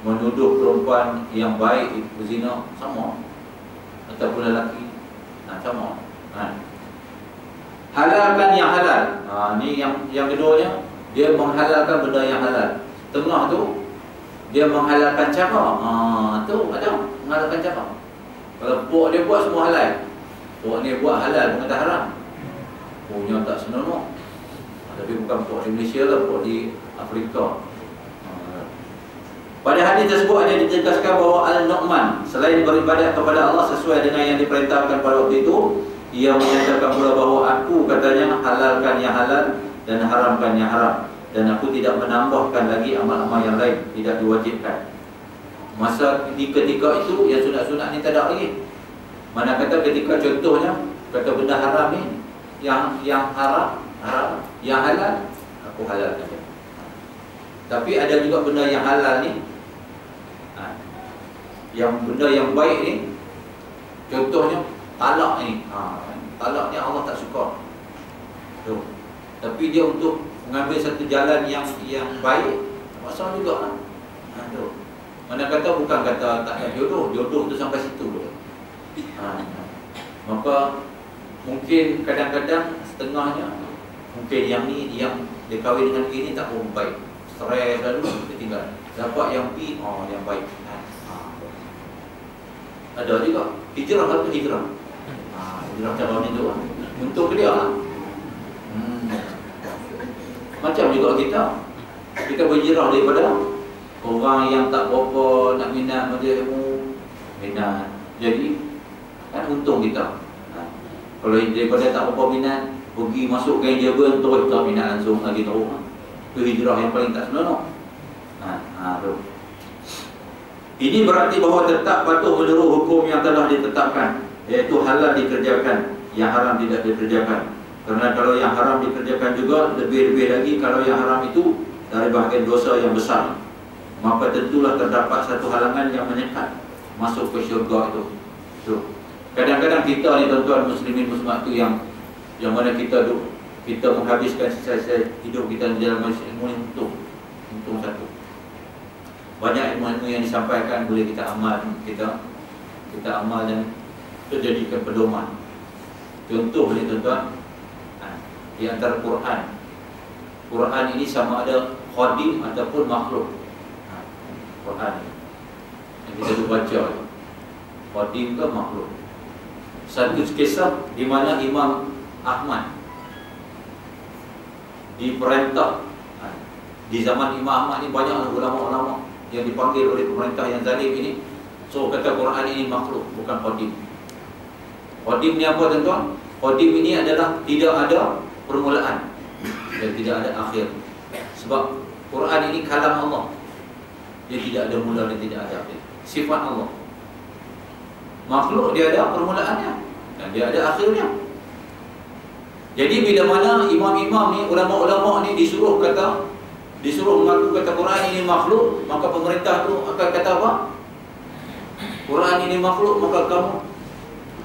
menuduh perempuan yang baik berzina sama, ataupun lelaki sama. Halalkan yang halal. Ni yang keduanya, dia menghalalkan benda yang halal. Tengah tu dia menghalalkan cara. Tu ada menghalalkan cara. Kalau puak dia buat semua halal, puak ni buat halal pun kata haram. Punya tak senonoh. Tapi bukan puak di Malaysia lah, puak di Afrika. Pada hadis tersebut ada ditegaskan bahawa Al-Nu'man selain beribadat kepada Allah sesuai dengan yang diperintahkan pada waktu itu, ia menyatakan pula bahawa aku, katanya, halalkan yang halal dan haramkan yang haram, dan aku tidak menambahkan lagi amal-amal yang lain, tidak diwajibkan. Masa di ketika itu yang sunat-sunat ni tak ada lagi. Mana kata ketika contohnya kata benda haram ni, yang haram, yang halal aku halalkan. Tapi ada juga benda yang halal ni, yang benda yang baik ni, contohnya talak ni. Talak ni Allah tak suka. Tuh. Tapi dia untuk mengambil satu jalan yang baik, masalah juga lah. Tuh. Mana kata bukan kata tak ada jodoh, jodoh tu sampai situ dulu. Maka mungkin kadang-kadang setengahnya, mungkin yang ni, yang dia kahwin dengan ini tak pun baik, stres lalu dia tinggal. Dapat yang P, yang baik. Ada juga hijrah, atau hijrah. Hijrah cara ni tu untuk dia lah. Macam juga kita berhijrah daripada orang yang tak berapa nak minat majlis ilmu, minat. Jadi kan untung kita. Kalau daripada tak berapa minat, pergi masuk kain jaga, terus tak minat langsung lagi terus. Itu hijrah yang paling tak senonoh. Tu. Ini berarti bahawa tetap patuh menurut hukum yang telah ditetapkan, iaitu halal dikerjakan, yang haram tidak dikerjakan. Kerana kalau yang haram dikerjakan juga, lebih-lebih lagi kalau yang haram itu dari bahagian dosa yang besar, maka tentulah terdapat satu halangan yang menyekat masuk ke syurga itu. Kadang-kadang kita ni tuan-tuan muslimin muslimat tu yang mana kita menghabiskan sisa-sisa hidup kita di dalam majlis ilmu ni untung satu. Banyak ilmu-ilmu yang disampaikan boleh kita amal, kita amal dan terjadikan pedoman. Contoh ni tuan-tuan, di antara Quran ini sama ada khadim ataupun makhluk. Quran yang kita tu baca, khadim ke makhluk. Satu kisah di mana Imam Ahmad diperintah. Di zaman Imam Ahmad ni banyak ulama-ulama yang dipanggil oleh pemerintah yang zalim ini. So kata Quran ini makhluk, bukan khadim. Khadim ni apa tuan-tuan? Khadim ini adalah tidak ada permulaan dan tidak ada akhir. Sebab Quran ini kalam Allah, dia tidak ada mula dan tidak ada akhir. Sifat Allah. Makhluk dia ada permulaannya dan dia ada akhirnya. Jadi bila mana imam-imam ni, ulama-ulama ni disuruh mengaku kata Quran ini makhluk, maka pemerintah tu akan kata apa? Quran ini makhluk, maka kamu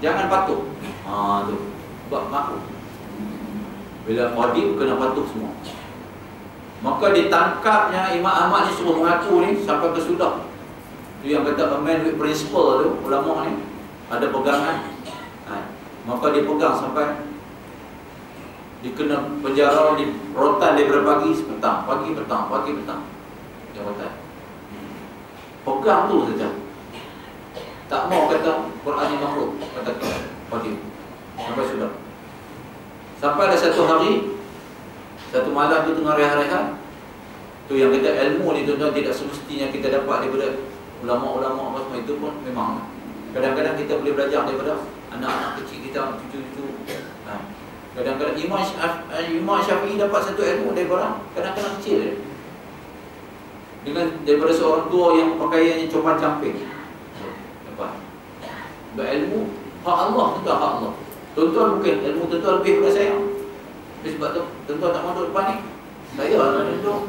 jangan patuh. Tu. Sebab makhluk. Bila khadim kena patuh semua. Maka ditangkapnya Imam Ahmad ni suruh mengaku ni sampai ke sudah. Tu yang kata a man with principle tu, ulama ni ada pegangan. Maka dia pegang sampai dikena penjara, di rotan daripada pagi petang, pagi petang. Dia rotan. Pegang tu saja. Tak mau kata Quran ni makhluk, kata khadim. Sampai sudah. Sampai ada satu hari, satu malam tu tengah rehat-rehat, tu yang kata ilmu ni tuan-tuan tidak semestinya kita dapat daripada ulama-ulama apa semua. Itu pun memang kadang-kadang kita boleh belajar daripada anak-anak kecil kita, cucu-cucu. Kadang-kadang Imam Syafi'i dapat satu ilmu daripada kadang-kadang kecil dia. Daripada seorang tua yang pakaiannya copan camping. Dapat. Sebab ilmu hak Allah, tuan-tuan, hak Allah. Tuan-tuan mungkin ilmu tuan-tuan lebih daripada saya. Sebab tu tuan-tuan tak mahu duduk depan ni. Saya nak duduk.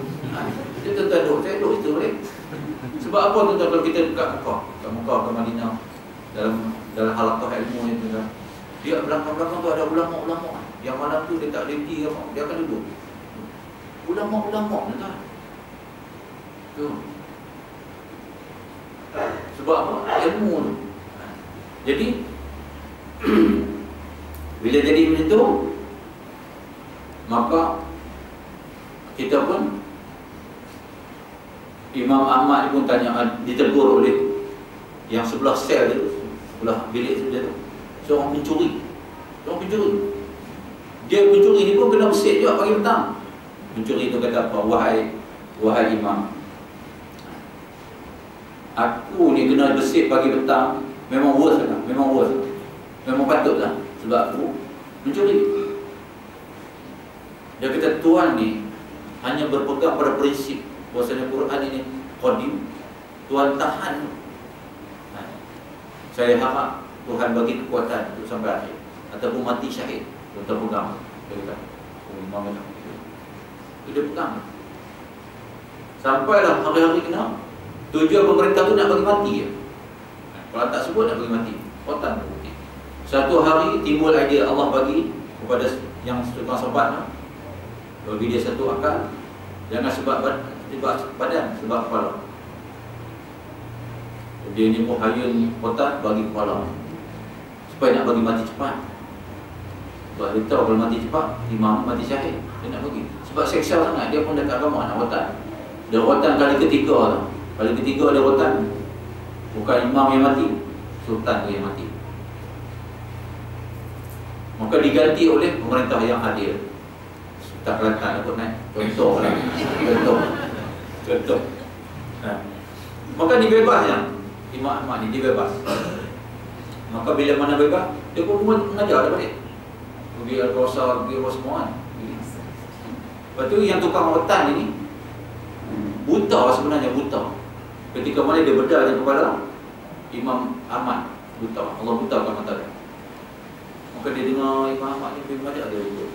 Dia tuan-tuan duduk, saya duduk situ boleh. Sebab apa tuan-tuan kalau kita dekat Mekah, ke Madinah, dalam halaqah ilmu ni tuan-tuan, dia belakang-belakang tu ada ulama-ulama. Yang malam tu dia tak reti apa, dia akan duduk. Ulama-ulama tuan-tuan. Tu. Sebab apa? Ilmu tu. Jadi bila jadi macam tu, maka kita pun, Imam Ahmad pun tanya, ditegur oleh yang sebelah sel tu, sebelah bilik dia tu, seorang pencuri. Dia pencuri ni pun kena bersih juga pagi petang. Pencuri tu kata apa? Wahai Imam, aku ni kena bersih pagi petang, memang worth lah, memang patut lah, sebab aku mencuri. Dia kata Tuhan ni hanya berpegang pada prinsip bahawasanya Quran ini qadim, Tuhan tahan. Saya harap Tuhan bagi kekuatan untuk sampai akhir, ataupun mati syahid untuk pegang. Dia kata, Imam kata, dia pegang. Sampailah hari-hari kena, tujuan pemerintah tu nak bagi mati ya. Kalau tak sebut nak bagi mati, kotan bukti. Satu hari timbul idea, Allah bagi kepada yang tukang sobat, bagi dia satu akal. Jangan sebab badan, sebab kepala. Dia ni pun hayun kotak bagi kepala, supaya nak bagi mati cepat. Sebab dia tahu kalau mati cepat, imam mati syahid. Dia nak bagi, sebab seksa sangat. Dia pun dekat agama nak kotak. Dia kotak kali ketiga lah. Kali ketiga dia kotak, bukan imam yang mati, sultan tu yang mati. Maka diganti oleh pemerintah yang adil. Tak Kelantan aku naik contoh lah. Contoh. Maka dibebasnya Imam Ahmad ni, dibebas. Maka bila mana bebas, dia pun mengajar dia balik. Pergi Al-Qasar, pergi Rosman. Lepas tu yang tukang rotan ini buta, sebenarnya buta. Ketika mana dia bedah di kepala Imam Ahmad, buta. Allah butakan mata dia. Maka dia dengar Imam Ahmad ni pergi mengajar dia dulu.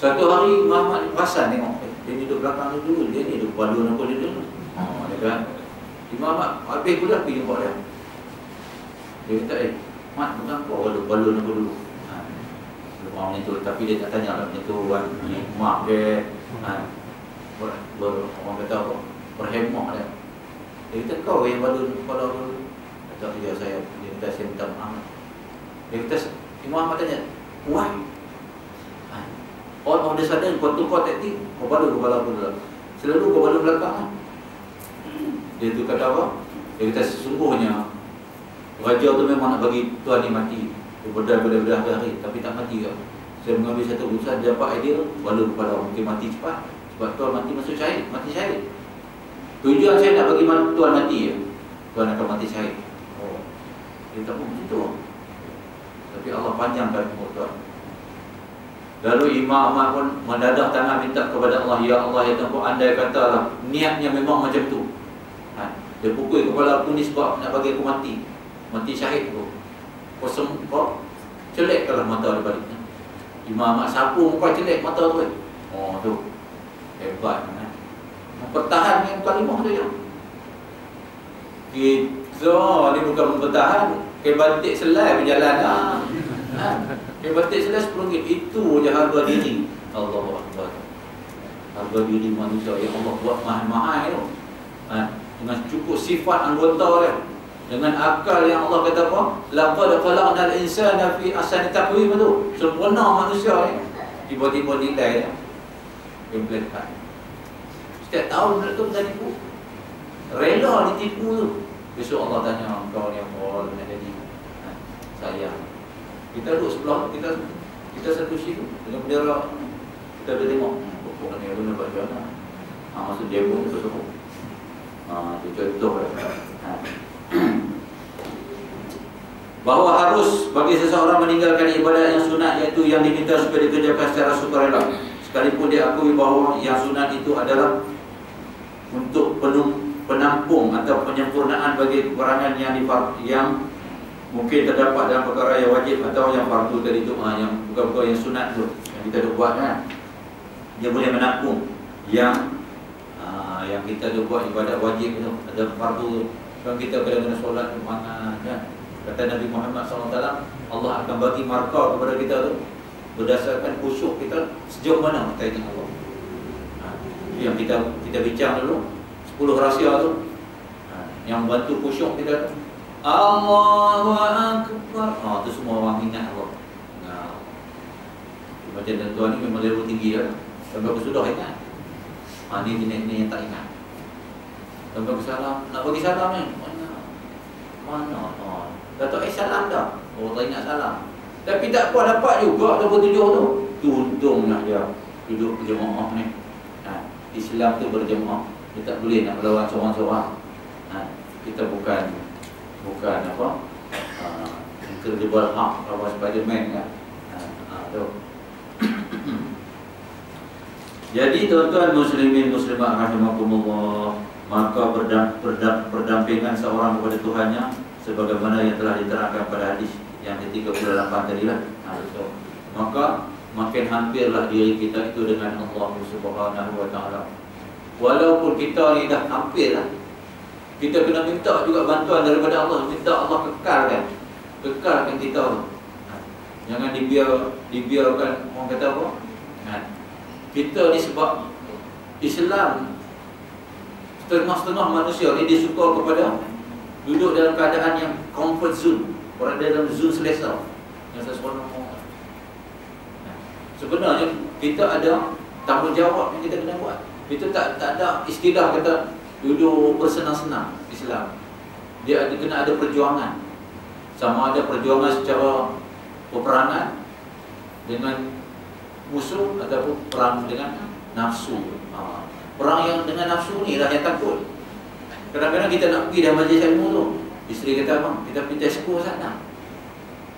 Satu hari Imam Ahmad perasan tengok, dia ni duduk belakang dia dulu, dia ni duduk balun apa dia dulu. Dia kan, Imam Ahmad habis pula pergi jumpa dia. Dia kata, Mat, bukan kau duduk balun apa dulu. Orang ni tu, tapi dia tak tanya lah macam tu kan. Mak dia orang kata apa, berhemah dia. Dia kata, kau yang balun kepala dulu. Kata, ya saya. Dia kata, saya minta maaf. Dia kata, Imam Ahmad tanya, why? All of the sudden kau tukar taktik, kau balun kepala aku dulu. Selalu kau balun belakang kan? Dia tu kata apa? Dia kata sesungguhnya raja tu memang nak bagi tuan ni mati. Dia berdah hari, tapi tak mati ke? Saya mengambil satu urusan, dia dapat idea, balun kepala mungkin mati cepat. Sebab tuan mati masuk syahid, mati syahid. Tujuan saya nak bagi tuan mati ya. Tuan akan mati syahid. Oh, dia tak pun macam tu. Tapi Allah panjangkan umur tuan. Lalu Imam Ahmad pun mendadah tangan minta kepada Allah, ya Allah ya Tuhan, andai katalah niatnya memang macam tu. Dia pukul kepala aku ni sebab nak bagi aku mati, mati syahid tu. Kau celekkanlah mata dia balik. Imam Ahmad sapu muka, celek mata tu. Oh tu hebat kan. Mempertahankan kalimah tu je. Kita ni bukan mempertahan, kayak batik selai berjalan lah. Kayak batik selai RM10, itu je harga diri. Allahu Akbar. Harga diri manusia yang Allah buat mahal-mahal tu. Dengan cukup sifat anggota dia, dengan akal yang Allah kata apa? Laqad khalaqnal insana fi ahsani taqwim tu. Sempurna manusia ni. Tiba-tiba nilai dia implementkan. Setiap tahun benda tu kita tipu. Rela ditipu tu. Besok Allah tanya, kau ni apa nak jadi? Sayang. Kita duduk sebelah kita satu situ dengan bendera. Kita boleh tengok pokok ni guna buat macam mana. Maksud dia pun bersama. Itu contoh bahawa harus bagi seseorang meninggalkan ibadat yang sunat, iaitu yang diminta supaya dikerjakan secara sukarela, sekalipun dia akui bahawa yang sunat itu adalah untuk penampung atau penyempurnaan bagi kekurangan yang mungkin terdapat dalam perkara yang wajib atau yang fardu tadi tu, yang bukan-bukan yang sunat tu yang kita dah buat kan. Dia boleh menampung yang kita dah buat ibadat wajib tu, ada fardu. Kan kita kadang-kadang solat mana kan. Kata Nabi Muhammad SAW, Allah akan bagi markah kepada kita tu berdasarkan khusyuk kita sejauh mana kita ingat Allah. Yang kita bincang dulu 10 rahsia tu. Yang bantu khusyuk kita tu Allahu Akbar. Tu semua orang ingat Allah. Macam tuan ni memang level tinggi lah. Sampai sudah ingat. Ni jenis ni yang tak ingat. Sampai ke salam, nak bagi salam ni mana? Datuk salam dah. Tak ingat salam. Tapi tak apa, dapat juga 27 tu. Untunglah dia duduk berjemaah ni. Islam tu berjemaah. Dia tak boleh nak melawan seorang-seorang. Kita bukan apa? Incredible Hulk atau Spiderman kan. Tu. Jadi tuan-tuan muslimin muslimat rahimakumullah, maka berdampingan seorang kepada Tuhannya sebagaimana yang telah diterangkan pada hadis yang ke-38 tadi lah. Maka makin hampirlah diri kita itu dengan Allah Subhanahu wa taala. Walaupun kita ni dah hampir lah, kita kena minta juga bantuan daripada Allah, minta Allah kekalkan kita tu. Jangan dibiarkan orang kata apa? Kita ni sebab Islam setengah-setengah manusia ni dia suka kepada duduk dalam keadaan yang comfort zone, berada dalam zone selesa. Yang seseorang sebenarnya kita ada tanggungjawab yang kita kena buat. Kita tak ada istilah kata duduk bersenang-senang. Islam dia kena ada perjuangan. Sama ada perjuangan secara peperangan dengan musuh ataupun perang dengan nafsu. Perang yang dengan nafsu ni lah yang takut. Kadang-kadang kita nak pergi dah majlis ilmu tu, isteri kata abang, kita pergi Tesco sana.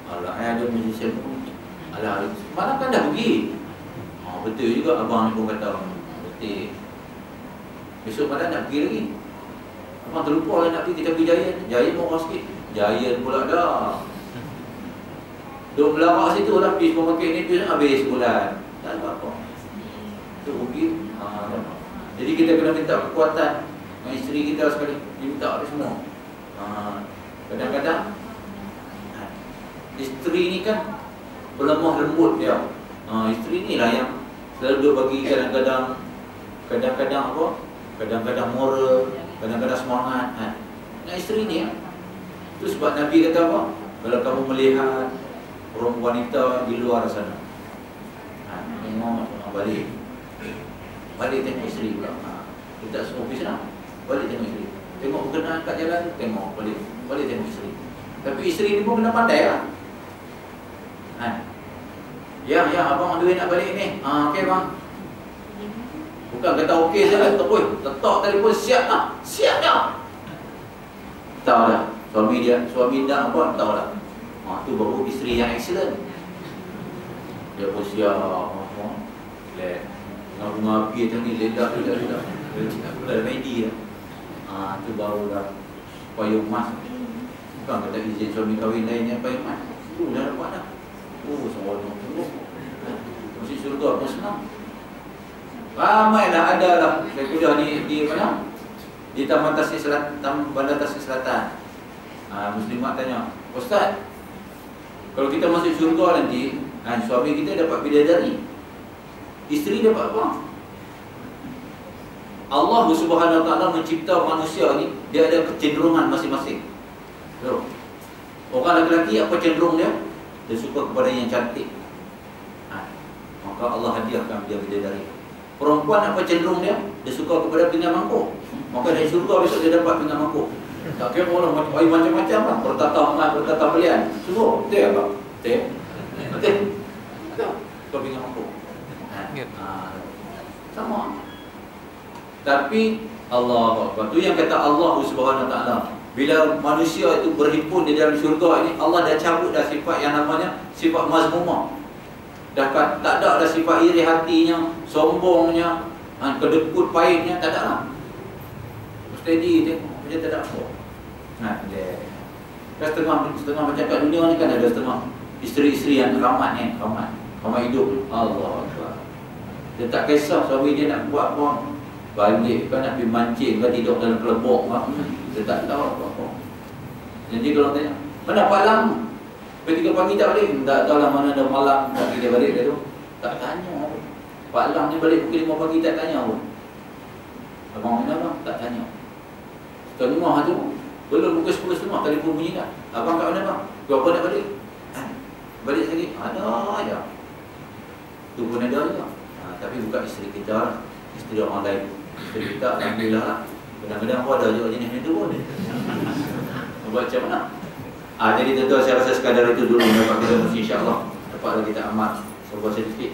Alah, ada majlis ilmu. Alah, malam kan dah pergi. Betul juga abang ni pun kata. Betul. Besok malam nak pergi lagi. Abang terlupa lah nak pergi, kita pergi Giant. Giant murah sikit. Giant pula dah. Duk melarak situ lah, pergi supermarket ni tu habis sebulan. Tak ada apa. Tu rugi. Jadi kita kena minta kekuatan dengan isteri kita sekali. Minta dia semua. Kadang-kadang isteri ni kan berlemah lembut dia. Isteri ni lah yang selalu bagi kadang-kadang apa? Kadang-kadang moral, kadang-kadang semangat. Dengan isteri ni tu sebab Nabi kata apa? Kalau kamu melihat orang wanita di luar sana, tengok balik tengok isteri pula. Kita semua pergi sana, balik tengok isteri. Tengok berkenaan kat jalan, tengok balik tengok isteri. Tapi isteri ni pun kena pandai lah. Ya abang duit nak balik ni. Okey bang. Bukan kata okey saja, letak telefon siap dah. Tahu dah. Suami dah apa tahu dah. Tu baru isteri yang excellent. Dia pun siap. Bunga api macam ni, ledak. Dah ready lah. Tu baru dah payung emas. Bukan kata izin suami kahwin lain yang payung emas. Tu dah dapat dah. Seronok tu. Masih syurga pun senang. Ramailah ada lah. Saya kuliah di mana? Di Taman Tasik Selatan, Bandar Tasik Selatan. Muslimat tanya, Ustaz, kalau kita masuk syurga nanti, suami kita dapat bidadari, isteri dapat apa? Allah Subhanahu Wa Taala mencipta manusia ni, dia ada kecenderungan masing-masing. Orang lelaki apa cenderung dia? Dia suka kepada yang cantik. Maka Allah hadiahkan dia bidadari. Perempuan apa cenderung dia? Dia suka kepada pinggan mangkuk. Maka dari syurga besok dia dapat pinggan mangkuk. Tak kira orang macam-macam lah. Bertata belian. Semua. Betul tak? Betul. Kau pinggan mangkuk. Sama. Tapi Allah Akbar. Itu yang kata Allah Subhanahu Wa Taala. Bila manusia itu berhimpun di dalam syurga ini, Allah dah cabut dah sifat yang namanya sifat mazmumah. Dah tak ada dah sifat iri hatinya, sombongnya, kedekut pahitnya, tak ada lah. Steady tengok, macam tak ada apa. Setengah macam kat dunia ni kan ada setengah isteri-isteri yang ramad ni, ramad hidup. Allah Akbar. Dia tak kisah suami dia nak buat apa, balik kan nak pergi mancing kan, tidur dalam kelebok kan. Dia tak tahu apa-apa. Jadi kalau tanya, mana Pak Lang? Pukul 3 pagi tak balik? Tak tahu lah mana ada malam pagi dia balik dia tu. Tak tanya. Pak Lang ni balik pukul 5 pagi tak tanya pun. Abang mana bang? Tak tanya. Tuan rumah tu belum pukul 10 setengah telefon bunyi dah. Abang kat mana bang? Berapa nak balik? Balik lagi? Ada aja. Tu pun ada aja. Tapi bukan isteri kita lah. Isteri orang lain. Isteri kita alhamdulillah lah. Kadang-kadang pun ada juga jenis macam tu pun. Buat macam mana? Jadi tentu saya rasa sekadar itu dulu dapat kita mesti insya-Allah dapatlah kita amal sebuah sedikit.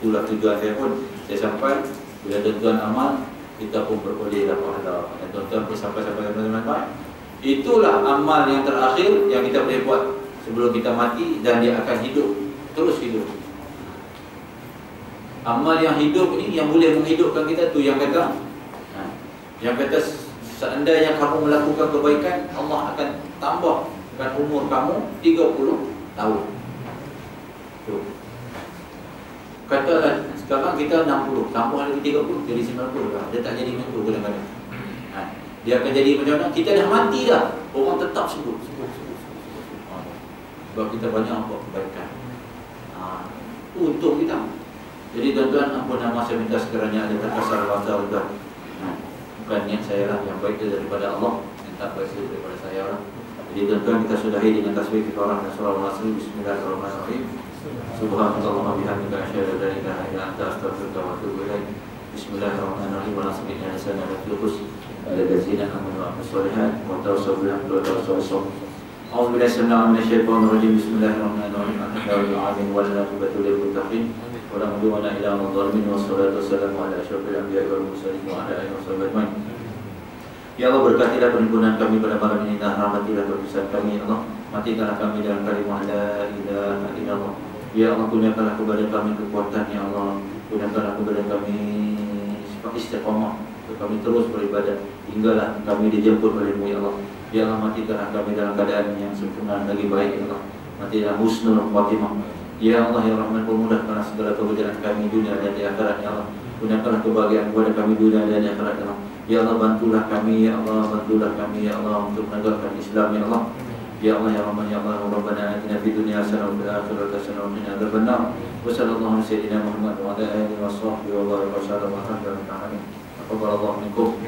Itulah tujuan saya pun. Saya sampai bila tujuan amal kita pun beroleh pahala. Dan tuan-tuan pun sampai-sampai teman-teman. Itulah amal yang terakhir yang kita boleh buat sebelum kita mati dan dia akan hidup, terus hidup. Amal yang hidup ini yang boleh menghidupkan kita tu yang kata seandainya kamu melakukan kebaikan, Allah akan tambahkan umur kamu 30 tahun. Tu. Katalah sekarang kita 60, tambah lagi 30 jadi 90 lah. Dia tak jadi macam tu kadang-kadang. Dia akan jadi macam mana? Kita dah mati dah, orang tetap sebut. Sebab kita banyak buat kebaikan. Untuk kita. Jadi tuan-tuan, ampun nama saya minta sekiranya ada terkasar bahasa juga. Bukan niat saya lah, yang baik itu daripada Allah, yang tak baik itu daripada saya lah. Jadi tuan-tuan, kita sudahi dengan tasbih kifarah dan surah al-Nasri. Bismillahirrahmanirrahim. Subhanallah bihamdika asyhadu an la ilaha illa anta astaghfiruka wa atubu ilaik. Bismillahirrahmanirrahim. Wa nasbihi hasanah wa tuqus ala ladzina amanu wa amilus solihat wa tawassaw bil haqqi wa tawassaw bis sabr. A'udzu billahi minasyaitonir rajim. Bismillahirrahmanirrahim. Alhamdulillahi wal aqibatu lil muttaqin. Wa la udwana illa 'alal zalimin. Wassalatu wassalamu ala asyrafil anbiya'i wal mursalin wa ala alihi washabbihi ajmain. Ya Allah, berkatilah perhimpunan kami pada malam ini dan rahmatilah perpisahan kami. Ya Allah, matikanlah kami dalam kalimah la ilaha illallah. Ya Allah, kurniakanlah kepada kami kekuatan. Ya Allah, kurniakanlah kepada kami sifat istiqamah untuk kami terus beribadah hinggalah kami dijemput oleh-Mu. Ya Allah, ya Allah, matikanlah kami dalam keadaan yang sempurna lagi baik. Ya Allah, matikanlah husnul khatimah. Ya Allah, ya Rahman, permudahkanlah segala pekerjaan kami dunia dan di akhirat. Ya Allah, kurniakanlah kebahagiaan kepada kami dunia dan di akhirat. Ya Allah, ya Allah, bantulah kami. Ya Allah, bantulah kami. Ya Allah, untuk menegakkan Islam. Ya Allah, ya Allah, ya Rahman, ya Allah, Rabbana atina fid dunya hasanah wa fil akhirati hasanah wa qina adzabannar. Wa sallallahu ala sayyidina Muhammad wa ala alihi wa sahbihi wa baraka wa sallam. Taqabbalallahu minkum.